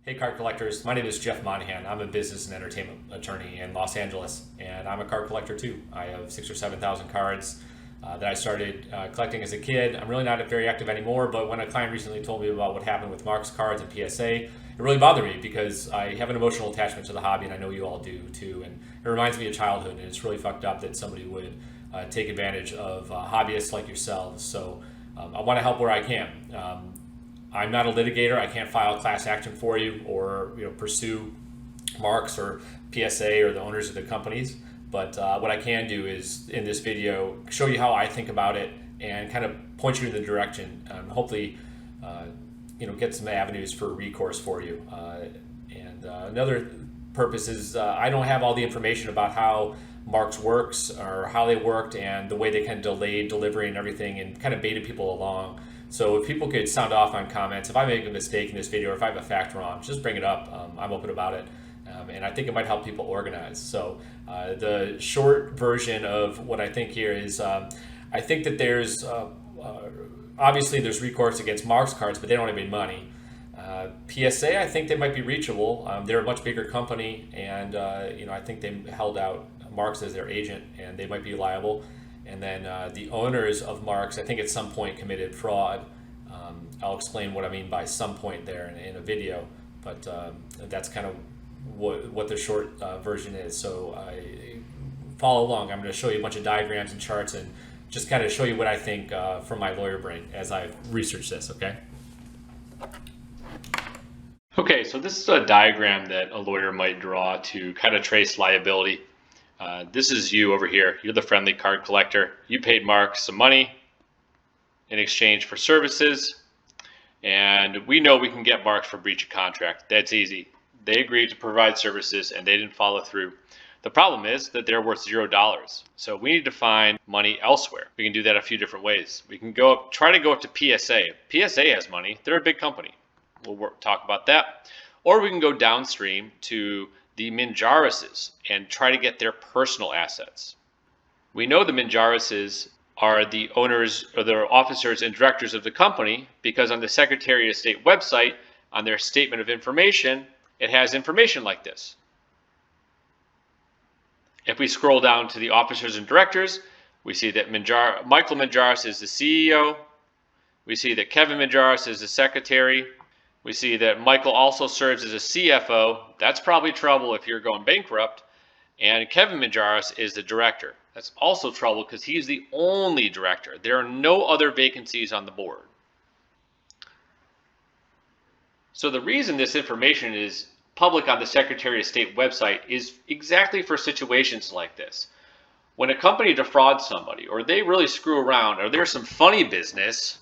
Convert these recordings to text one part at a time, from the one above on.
Hey, card collectors. My name is Jeff Monahan. I'm a business and entertainment attorney in Los Angeles, and I'm a card collector too. I have 6,000 or 7,000 cards that I started collecting as a kid. I'm really not very active anymore, but when a client recently told me about what happened with Marx Cards and PSA, it really bothered me because I have an emotional attachment to the hobby, and I know you all do too. And it reminds me of childhood, and it's really fucked up that somebody would take advantage of hobbyists like yourselves. So I want to help where I can. I'm not a litigator. I can't file a class action for you or pursue Marx or PSA or the owners of the companies. But what I can do is in this video show you how I think about it and kind of point you in the direction. Hopefully, get some avenues for recourse for you. And another purpose is I don't have all the information about how Marx works or how they worked and the way they kind of delayed delivery and everything and kind of baited people along. So if people could sound off on comments, if I make a mistake in this video or if I have a fact wrong, just bring it up. I'm open about it. And I think it might help people organize. So the short version of what I think here is I think that there's obviously there's recourse against Marx Cards, but they don't have any money. PSA, I think they might be reachable. They're a much bigger company, and I think they held out Marx as their agent, and they might be liable. And then the owners of Marx, I think at some point committed fraud. I'll explain what I mean by some point there in a video, but that's kind of what the short version is. So follow along. I'm going to show you a bunch of diagrams and charts and just kind of show you what I think from my lawyer brain as I research this, okay? Okay, so this is a diagram that a lawyer might draw to kind of trace liability. This is you over here. You're the friendly card collector. You paid Marx some money in exchange for services, and we know we can get Marx for breach of contract. That's easy. They agreed to provide services and they didn't follow through. The problem is that they're worth $0. So we need to find money elsewhere. We can do that a few different ways. We can try to go up to PSA. PSA has money. They're a big company. We'll talk about that. Or we can go downstream to the Minjarises and try to get their personal assets. We know the Minjarises are the owners or the officers and directors of the company because on the Secretary of State website, on their statement of information, it has information like this. If we scroll down to the officers and directors, we see that Michael Minjaris is the CEO. We see that Kevin Minjaris is the secretary. We see that Michael also serves as a CFO. That's probably trouble if you're going bankrupt. And Kevin Minjaris is the director. That's also trouble because he's the only director. There are no other vacancies on the board. So the reason this information is public on the Secretary of State website is exactly for situations like this. When a company defrauds somebody or they really screw around or there's some funny business,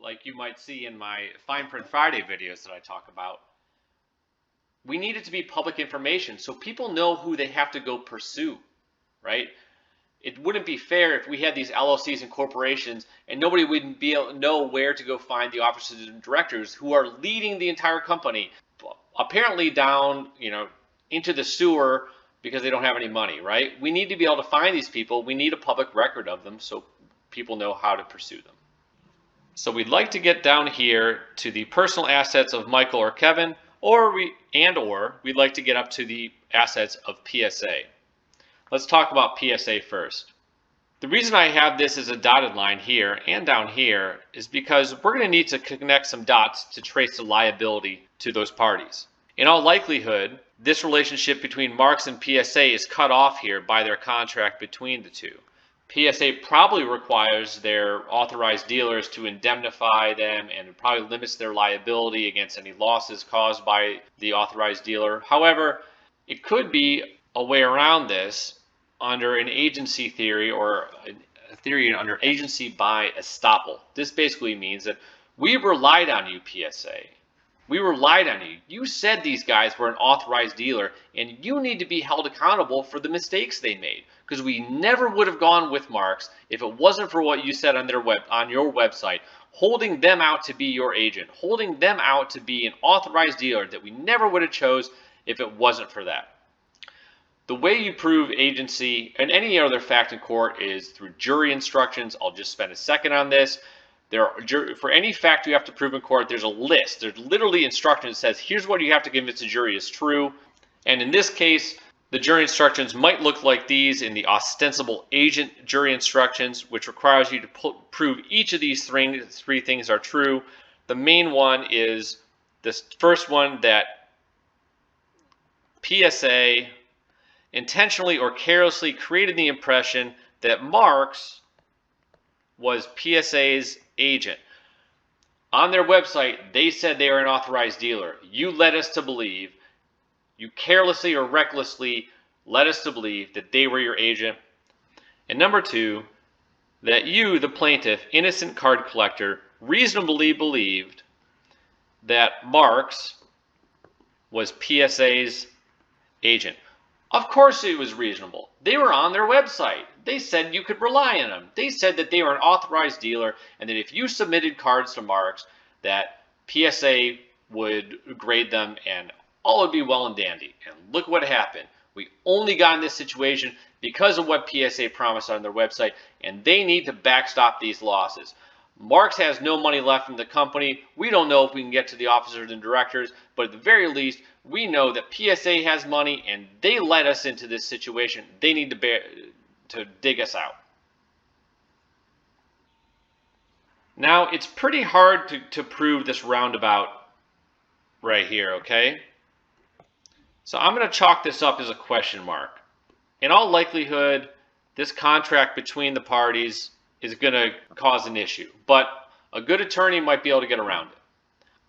like you might see in my Fine Print Friday videos that I talk about, we need it to be public information so people know who they have to go pursue, right? It wouldn't be fair if we had these LLCs and corporations and nobody would be able to know where to go find the officers and directors who are leading the entire company, apparently down, into the sewer because they don't have any money, right? We need to be able to find these people. We need a public record of them so people know how to pursue them. So we'd like to get down here to the personal assets of Michael or Kevin, or we'd like to get up to the assets of PSA. Let's talk about PSA first. The reason I have this as a dotted line here and down here is because we're going to need to connect some dots to trace the liability to those parties. In all likelihood, this relationship between Marx and PSA is cut off here by their contract between the two. PSA probably requires their authorized dealers to indemnify them and probably limits their liability against any losses caused by the authorized dealer. However, it could be a way around this under an agency theory or a theory under agency by estoppel. This basically means that we relied on you, PSA. We relied on you. You said these guys were an authorized dealer, and you need to be held accountable for the mistakes they made. Because we never would have gone with Marx if it wasn't for what you said on your website, holding them out to be your agent, holding them out to be an authorized dealer that we never would have chose if it wasn't for that. The way you prove agency and any other fact in court is through jury instructions. I'll just spend a second on this. For any fact you have to prove in court, there's a list. There's literally instructions that says, here's what you have to convince the jury is true. And in this case, the jury instructions might look like these in the ostensible agent jury instructions, which requires you to prove each of these three things are true. The main one is this first one, that PSA intentionally or carelessly created the impression that Marx was PSA's agent. On their website, they said they were an authorized dealer. You led us to believe, you carelessly or recklessly led us to believe that they were your agent. And number two, that you, the plaintiff, innocent card collector, reasonably believed that Marx was PSA's agent. Of course it was reasonable. They were on their website. They said you could rely on them. They said that they were an authorized dealer, and that if you submitted cards to Marx, that PSA would grade them and all would be well and dandy. And look what happened. We only got in this situation because of what PSA promised on their website, and they need to backstop these losses. Marx has no money left in the company. We don't know if we can get to the officers and directors, but at the very least, we know that PSA has money and they led us into this situation. They need to dig us out. Now, it's pretty hard to prove this roundabout right here, okay? So I'm going to chalk this up as a question mark. In all likelihood, this contract between the parties is going to cause an issue, but a good attorney might be able to get around it.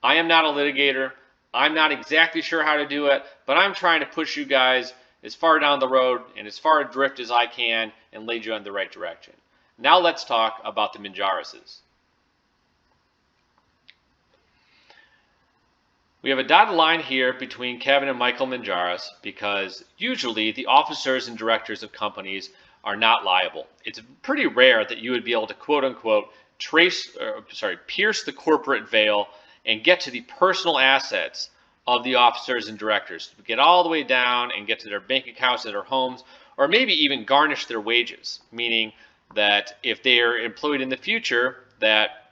I am not a litigator. I'm not exactly sure how to do it, but I'm trying to push you guys as far down the road and as far adrift as I can and lead you in the right direction. Now let's talk about the Minjarises. We have a dotted line here between Kevin and Michael Minjaris because usually the officers and directors of companies are not liable. It's pretty rare that you would be able to quote unquote pierce the corporate veil and get to the personal assets of the officers and directors, get all the way down and get to their bank accounts at their homes, or maybe even garnish their wages, meaning that if they are employed in the future, that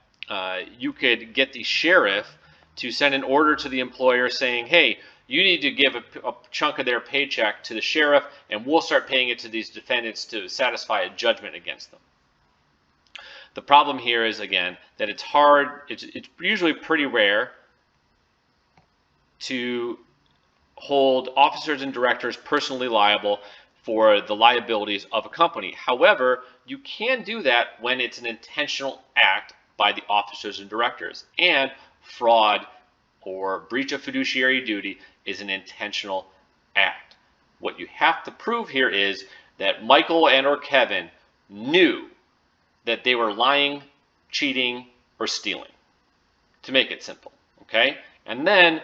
you could get the sheriff to send an order to the employer saying, hey, you need to give a chunk of their paycheck to the sheriff, and we'll start paying it to these defendants to satisfy a judgment against them. The problem here is, again, that it's hard, it's usually pretty rare to hold officers and directors personally liable for the liabilities of a company. However, you can do that when it's an intentional act by the officers and directors, and fraud or breach of fiduciary duty is an intentional act. What you have to prove here is that Michael and or Kevin knew that they were lying, cheating, or stealing, to make it simple, okay? And then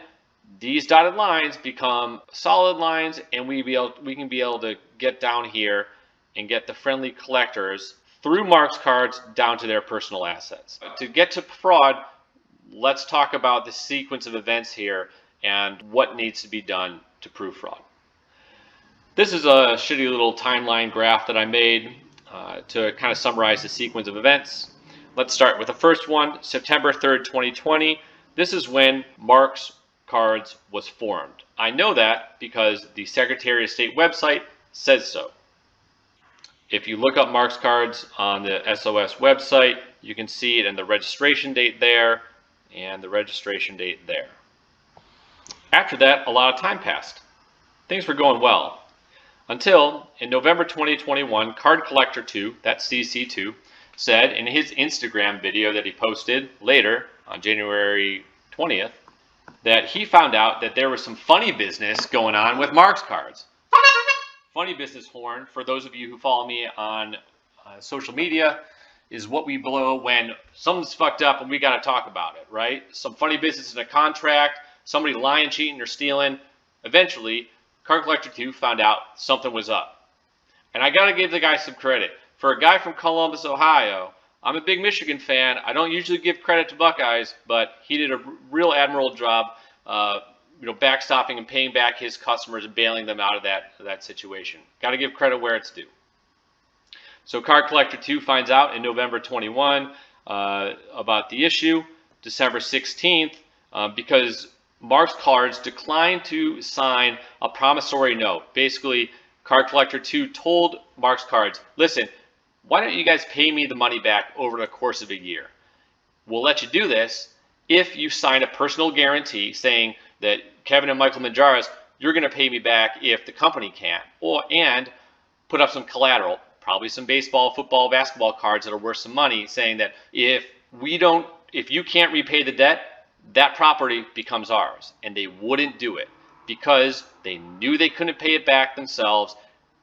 these dotted lines become solid lines, and we can be able to get down here and get the friendly collectors through Marx Cards down to their personal assets. To get to fraud, let's talk about the sequence of events here and what needs to be done to prove fraud. This is a shitty little timeline graph that I made to kind of summarize the sequence of events. Let's start with the first one, September 3rd, 2020. This is when Marx Cards was formed. I know that because the Secretary of State website says so. If you look up Marx Cards on the SOS website, you can see it in the registration date there and the registration date there. After that, a lot of time passed. Things were going well. Until in November 2021, Card Collector 2, that's CC2, said in his Instagram video that he posted later on January 20th that he found out that there was some funny business going on with Marx Cards. Funny business horn, for those of you who follow me on social media, is what we blow when something's fucked up and we got to talk about it, right? Some funny business in a contract, somebody lying, cheating, or stealing. Eventually, Card Collector 2 found out something was up. And I got to give the guy some credit. For a guy from Columbus, Ohio, I'm a big Michigan fan. I don't usually give credit to Buckeyes, but he did a real admirable job backstopping and paying back his customers and bailing them out of that situation. Got to give credit where it's due. So Card Collector 2 finds out in November 21 about the issue, December 16th, because Marx Cards declined to sign a promissory note. Basically, Card Collector 2 told Marx Cards, listen, why don't you guys pay me the money back over the course of a year? We'll let you do this if you sign a personal guarantee saying that Kevin and Michael Manjares, you're going to pay me back if the company can't, and put up some collateral, probably some baseball, football, basketball cards that are worth some money, saying that if you can't repay the debt, that property becomes ours. And they wouldn't do it because they knew they couldn't pay it back themselves.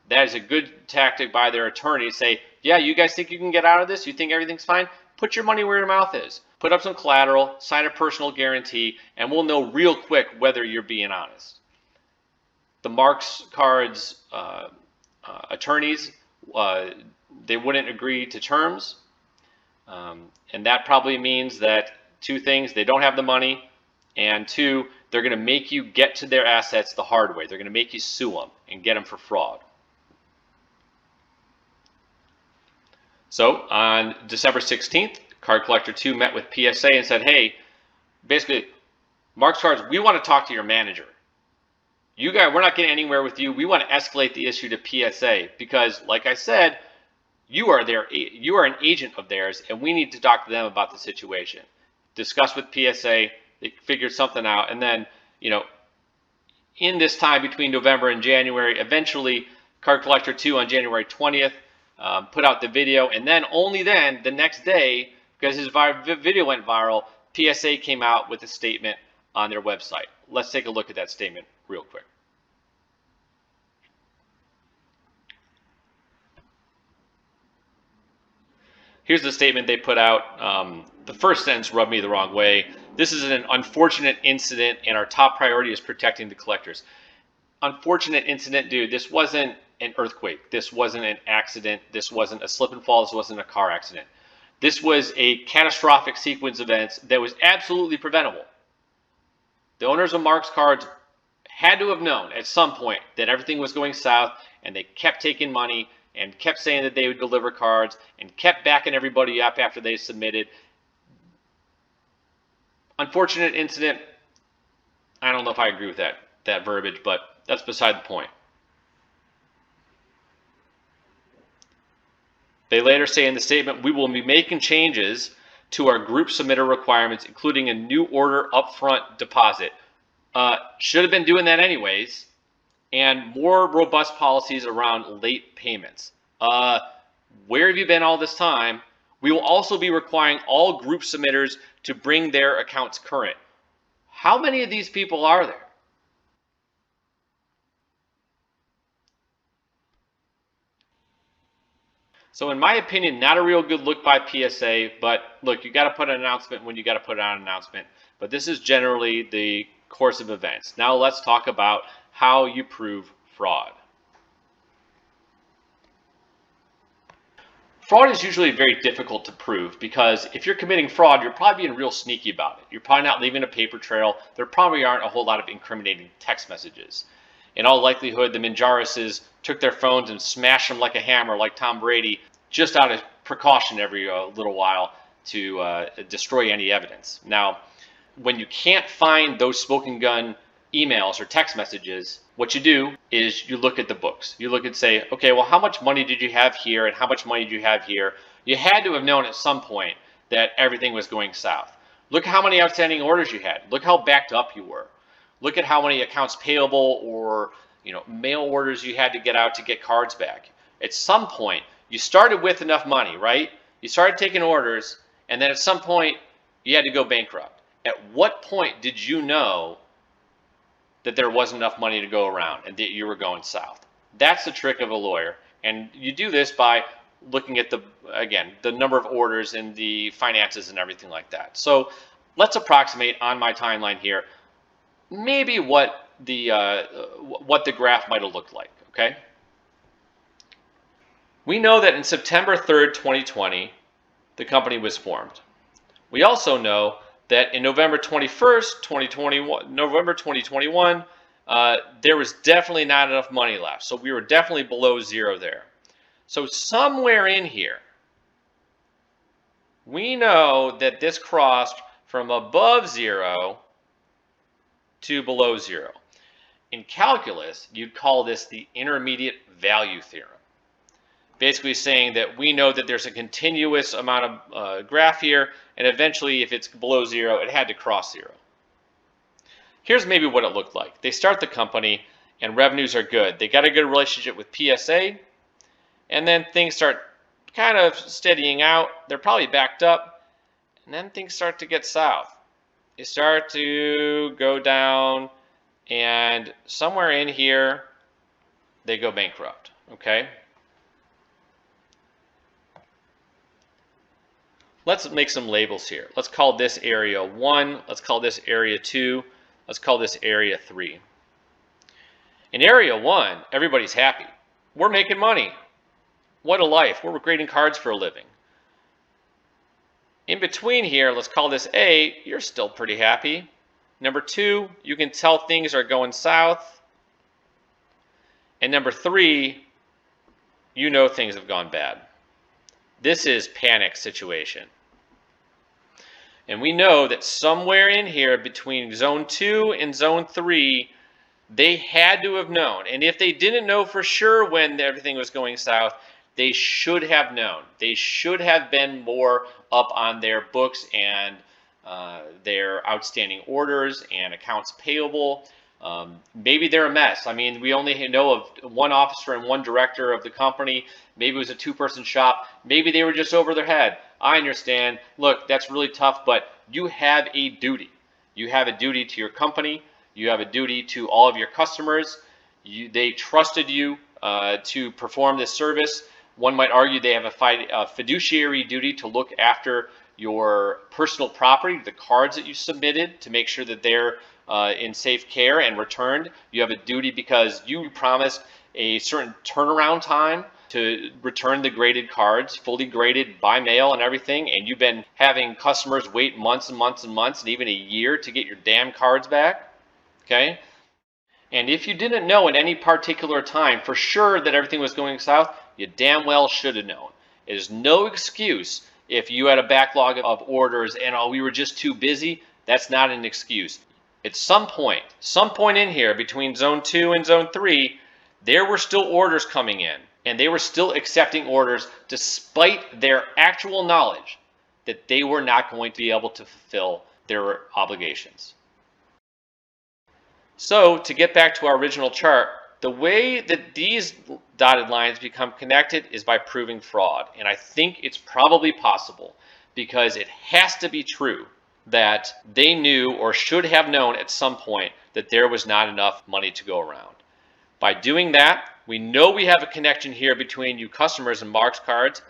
That is a good tactic by their attorney to say, yeah, you guys think you can get out of this? You think everything's fine? Put your money where your mouth is. Put up some collateral, sign a personal guarantee, and we'll know real quick whether you're being honest. The Marx Cards attorneys, they wouldn't agree to terms. And that probably means that two things: they don't have the money, and two, they're going to make you get to their assets the hard way. They're going to make you sue them and get them for fraud. So on December 16th, Card Collector 2 met with PSA and said, hey, basically, Marx Cards, we want to talk to your manager. You guys, we're not getting anywhere with you. We want to escalate the issue to PSA because, like I said, you are an agent of theirs, and we need to talk to them about the situation. Discuss with PSA. They figured something out, and then, in this time between November and January, eventually, Card Collector 2 on January 20th put out the video, and then only then, the next day, because his video went viral, PSA came out with a statement on their website. Let's take a look at that statement real quick. Here's the statement they put out. The first sentence rubbed me the wrong way. This is an unfortunate incident, and our top priority is protecting the collectors. Unfortunate incident, dude. This wasn't an earthquake. This wasn't an accident. This wasn't a slip and fall. This wasn't a car accident. This was a catastrophic sequence of events that was absolutely preventable. The owners of Marx Cards had to have known at some point that everything was going south, and they kept taking money and kept saying that they would deliver cards and kept backing everybody up after they submitted. Unfortunate incident. I don't know if I agree with that verbiage, but that's beside the point. They later say in the statement, we will be making changes to our group submitter requirements, including a new order upfront deposit. Should have been doing that anyways, and more robust policies around late payments. Where have you been all this time? We will also be requiring all group submitters to bring their accounts current. How many of these people are there? So in my opinion, not a real good look by PSA, but look, you got to put an announcement when you got to put out an announcement. But this is generally the course of events. Now let's talk about how you prove fraud. Fraud is usually very difficult to prove because if you're committing fraud, you're probably being real sneaky about it. You're probably not leaving a paper trail. There probably aren't a whole lot of incriminating text messages. In all likelihood, the Manjareses took their phones and smashed them like a hammer, like Tom Brady, just out of precaution every little while to destroy any evidence. Now, when you can't find those smoking gun emails or text messages, what you do is you look at the books. You look and say, okay, well, how much money did you have here and how much money did you have here? You had to have known at some point that everything was going south. Look how many outstanding orders you had. Look how backed up you were. Look at how many accounts payable or mail orders you had to get out to get cards back. At some point, you started with enough money, right? You started taking orders, and then at some point, you had to go bankrupt. At what point did you know that there wasn't enough money to go around and that you were going south? That's the trick of a lawyer. And you do this by looking at the number of orders and the finances and everything like that. So let's approximate on my timeline here maybe what the graph might have looked like, okay? We know that in September 3rd, 2020, the company was formed. We also know that in November 21st, 2021, there was definitely not enough money left. So we were definitely below zero there. So somewhere in here, we know that this crossed from above 0 to below 0. In calculus, you'd call this the intermediate value theorem. Basically saying that we know that there's a continuous amount of graph here, and eventually if it's below 0, it had to cross 0. Here's maybe what it looked like. They start the company and revenues are good. They got a good relationship with PSA, and then things start kind of steadying out. They're probably backed up, and then things start to get south. They start to go down, and somewhere in here, they go bankrupt, okay? Let's make some labels here. Let's call this area 1. Let's call this area 2. Let's call this area 3. In area 1, everybody's happy. We're making money. What a life. We're grading cards for a living. In between here, let's call this A. You're still pretty happy. Number 2, you can tell things are going south. And number 3, you know things have gone bad. This is panic situation. And we know that somewhere in here between zone 2 and zone 3, they had to have known. And if they didn't know for sure when everything was going south, they should have known. They should have been more up on their books and their outstanding orders and accounts payable. Maybe they're a mess. I mean, we only know of one officer and one director of the company. Maybe it was a two-person shop. Maybe they were just over their head. I understand. Look, that's really tough, but you have a duty. You have a duty to your company. You have a duty to all of your customers. They trusted you to perform this service. One might argue they have a fiduciary duty to look after your personal property, the cards that you submitted, to make sure that they're in safe care and returned. You have a duty because you promised a certain turnaround time to return the graded cards, fully graded by mail and everything, and you've been having customers wait months and months and months and even a year to get your damn cards back, okay? And if you didn't know at any particular time for sure that everything was going south, you damn well should have known. It is no excuse if you had a backlog of orders and we were just too busy. That's not an excuse. At some point in here between zone 2 and zone 3, there were still orders coming in, and they were still accepting orders despite their actual knowledge that they were not going to be able to fulfill their obligations. So to get back to our original chart, the way that these dotted lines become connected is by proving fraud. And I think it's probably possible because it has to be true that they knew or should have known at some point that there was not enough money to go around. By doing that, we know we have a connection here between you customers and Marx Cards.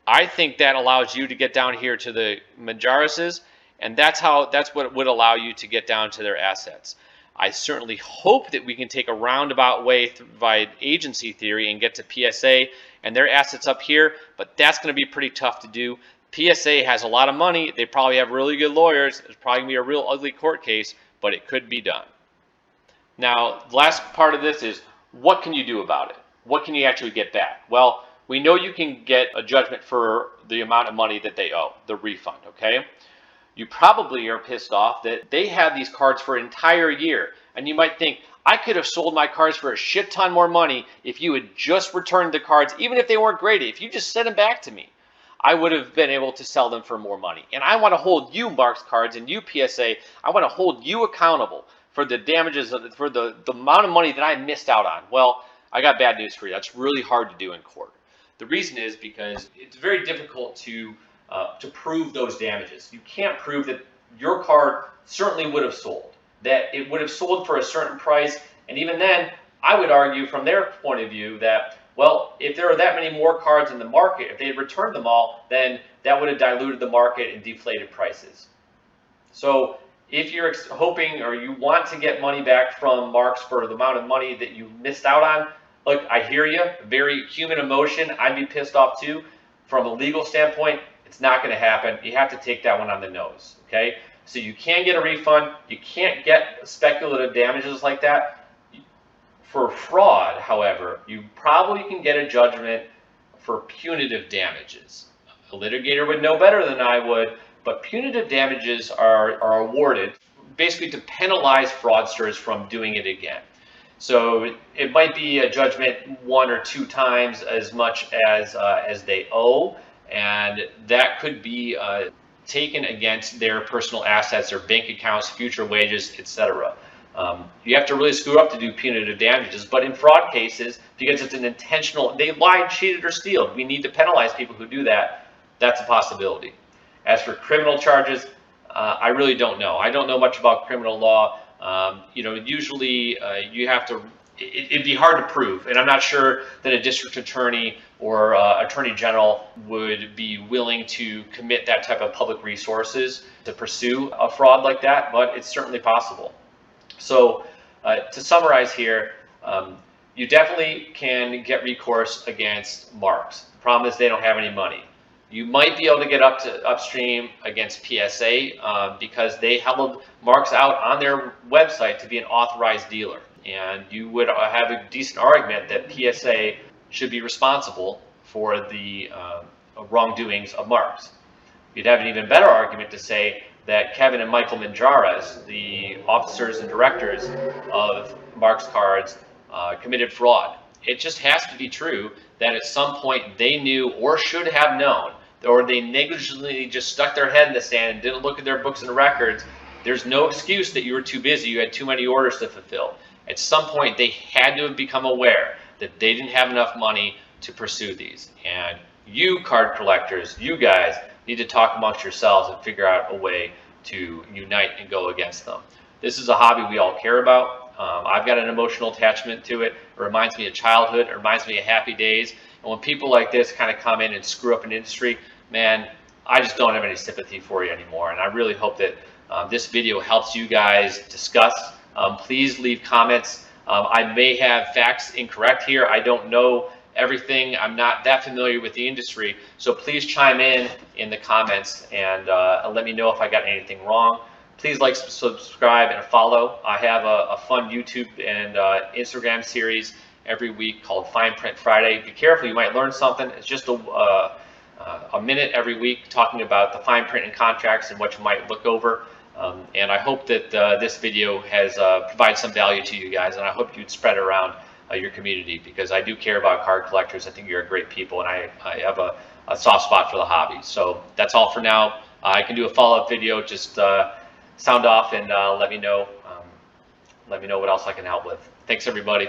I think that allows you to get down here to the Majarises, and that's what would allow you to get down to their assets. I certainly hope that we can take a roundabout way by agency theory and get to PSA and their assets up here, but that's going to be pretty tough to do. PSA has a lot of money. They probably have really good lawyers. It's probably going to be a real ugly court case, but it could be done. Now, the last part of this is, what can you do about it? What can you actually get back? Well, we know you can get a judgment for the amount of money that they owe, the refund, okay? You probably are pissed off that they had these cards for an entire year, and you might think, I could have sold my cards for a shit ton more money if you had just returned the cards, even if they weren't graded. If you just sent them back to me, I would have been able to sell them for more money. And I want to hold you, Marx Cards, and you, PSA, I want to hold you accountable for the damages, for the amount of money that I missed out on. Well, I got bad news for you. That's really hard to do in court. The reason is because it's very difficult to prove those damages. You can't prove that your card certainly would have sold, that it would have sold for a certain price, and even then, I would argue from their point of view that, well, if there are that many more cards in the market, if they had returned them all, then that would have diluted the market and deflated prices. So if you're hoping or you want to get money back from Marx for the amount of money that you missed out on, look, I hear you, very human emotion. I'd be pissed off too. From a legal standpoint, it's not going to happen. You have to take that one on the nose, okay? So you can get a refund. You can't get speculative damages like that. For fraud, however, you probably can get a judgment for punitive damages. A litigator would know better than I would, but punitive damages are awarded basically to penalize fraudsters from doing it again. So it might be a judgment 1 or 2 times as much as they owe, and that could be taken against their personal assets, their bank accounts, future wages, etc. You have to really screw up to do punitive damages, but in fraud cases, because it's an intentional, they lied, cheated, or stealed, we need to penalize people who do that. That's a possibility. As for criminal charges, I really don't know. I don't know much about criminal law. Usually you have to, it'd be hard to prove, and I'm not sure that a district attorney or attorney general would be willing to commit that type of public resources to pursue a fraud like that, but it's certainly possible. So to summarize here, you definitely can get recourse against Marx. The problem is they don't have any money. You might be able to get upstream against PSA because they held Marx out on their website to be an authorized dealer. And you would have a decent argument that PSA should be responsible for the wrongdoings of Marx. You'd have an even better argument to say that Kevin and Michael Manjares, the officers and directors of Marx Cards, committed fraud. It just has to be true that at some point they knew or should have known, or they negligently just stuck their head in the sand and didn't look at their books and records. There's no excuse that you were too busy, you had too many orders to fulfill. At some point they had to have become aware that they didn't have enough money to pursue these. And you card collectors, you guys need to talk amongst yourselves and figure out a way to unite and go against them. This is a hobby we all care about. I've got an emotional attachment to it. It reminds me of childhood. It reminds me of happy days. And when people like this kind of come in and screw up an industry, man, I just don't have any sympathy for you anymore. And I really hope that this video helps you guys discuss. Please leave comments. I may have facts incorrect here. I don't know everything. I'm not that familiar with the industry. So please chime in the comments and let me know if I got anything wrong. Please like, subscribe, and follow. I have a fun YouTube and Instagram series every week called Fine Print Friday. Be careful, you might learn something. It's just a minute every week talking about the fine print and contracts and what you might look over. And I hope that this video has provided some value to you guys, and I hope you'd spread it around your community, because I do care about card collectors. I think you're a great people, and I have a soft spot for the hobby. So that's all for now. I can do a follow-up video. Just sound off and let me know what else I can help with. Thanks, everybody.